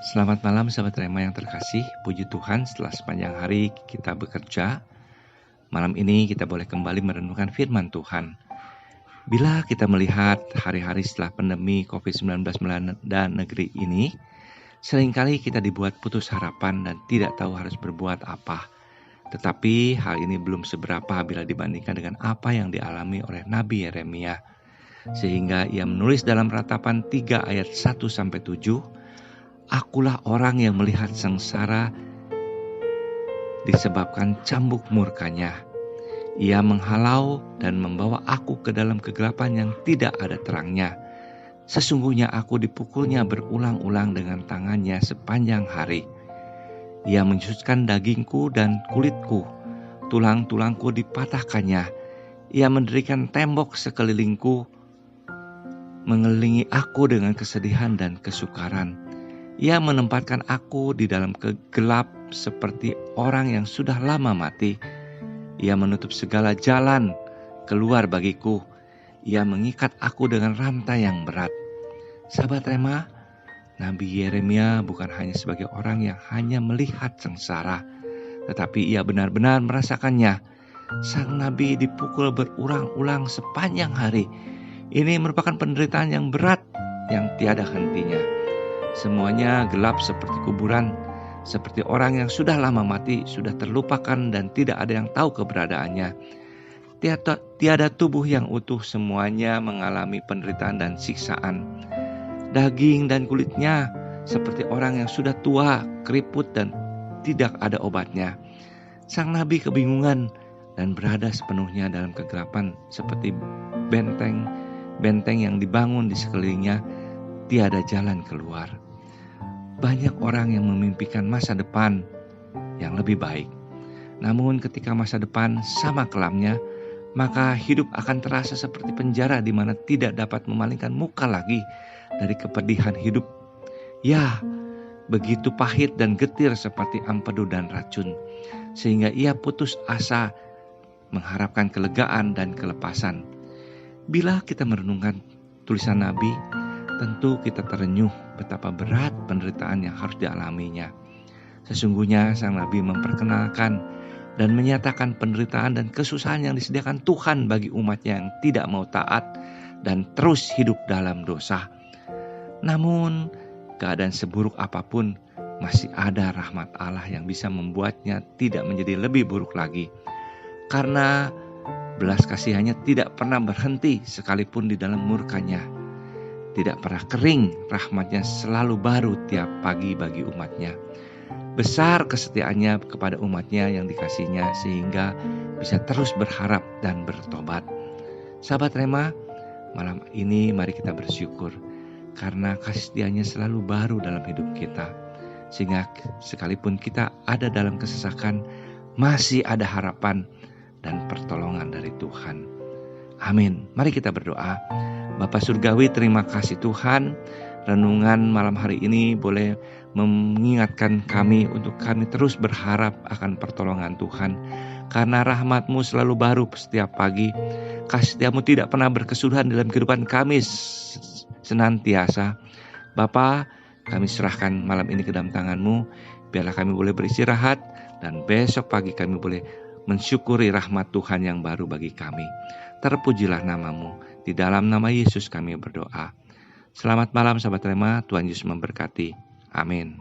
Selamat malam sahabat Rema yang terkasih. Puji Tuhan, setelah sepanjang hari kita bekerja, malam ini kita boleh kembali merenungkan firman Tuhan. Bila kita melihat hari-hari setelah pandemi COVID-19 melanda negeri ini, seringkali kita dibuat putus harapan dan tidak tahu harus berbuat apa. Tetapi hal ini belum seberapa bila dibandingkan dengan apa yang dialami oleh Nabi Yeremia. Sehingga ia menulis dalam Ratapan 3 ayat 1-7, "Akulah orang yang melihat sengsara disebabkan cambuk murkanya. Ia menghalau dan membawa aku ke dalam kegelapan yang tidak ada terangnya. Sesungguhnya aku dipukulnya berulang-ulang dengan tangannya sepanjang hari. Ia menjusutkan dagingku dan kulitku, tulang-tulangku dipatahkannya. Ia mendirikan tembok sekelilingku, mengelilingi aku dengan kesedihan dan kesukaran. Ia menempatkan aku di dalam gelap seperti orang yang sudah lama mati. Ia menutup segala jalan keluar bagiku. Ia mengikat aku dengan rantai yang berat." Sahabat Rema, Nabi Yeremia bukan hanya sebagai orang yang hanya melihat sengsara, tetapi ia benar-benar merasakannya. Sang Nabi dipukul berulang-ulang sepanjang hari. Ini merupakan penderitaan yang berat yang tiada hentinya. Semuanya gelap seperti kuburan, seperti orang yang sudah lama mati, sudah terlupakan dan tidak ada yang tahu keberadaannya. Tiada tubuh yang utuh, semuanya mengalami penderitaan dan siksaan. Daging dan kulitnya seperti orang yang sudah tua, keriput dan tidak ada obatnya. Sang Nabi kebingungan dan berada sepenuhnya dalam kegelapan seperti benteng yang dibangun di sekelilingnya, tiada jalan keluar. Banyak orang yang memimpikan masa depan yang lebih baik. Namun ketika masa depan sama kelamnya, maka hidup akan terasa seperti penjara di mana tidak dapat memalingkan muka lagi dari kepedihan hidup. Ya, begitu pahit dan getir seperti empedu dan racun, sehingga ia putus asa mengharapkan kelegaan dan kelepasan. Bila kita merenungkan tulisan Nabi, tentu kita terenyuh betapa berat penderitaan yang harus dialaminya. Sesungguhnya sang Nabi memperkenalkan dan menyatakan penderitaan dan kesusahan yang disediakan Tuhan bagi umatnya yang tidak mau taat dan terus hidup dalam dosa. Namun keadaan seburuk apapun, masih ada rahmat Allah yang bisa membuatnya tidak menjadi lebih buruk lagi. Karena belas kasihannya tidak pernah berhenti sekalipun di dalam murkanya. Tidak pernah kering, rahmatnya selalu baru tiap pagi bagi umatnya. Besar kesetiaannya kepada umatnya yang dikasihnya sehingga bisa terus berharap dan bertobat. Sahabat Rema, malam ini mari kita bersyukur karena kasih setianya selalu baru dalam hidup kita. Sehingga sekalipun kita ada dalam kesesakan, masih ada harapan dan pertolongan dari Tuhan. Amin. Mari kita berdoa. Bapa Surgawi, terima kasih Tuhan. Renungan malam hari ini boleh mengingatkan kami untuk kami terus berharap akan pertolongan Tuhan. Karena rahmat-Mu selalu baru setiap pagi. Kasih setiamu tidak pernah berkesudahan dalam kehidupan kami senantiasa. Bapa, kami serahkan malam ini ke dalam tangan-Mu. Biarlah kami boleh beristirahat dan besok pagi kami boleh mensyukuri rahmat Tuhan yang baru bagi kami. Terpujilah nama-Mu. Di dalam nama Yesus kami berdoa. Selamat malam sahabat Rema, Tuhan Yesus memberkati. Amin.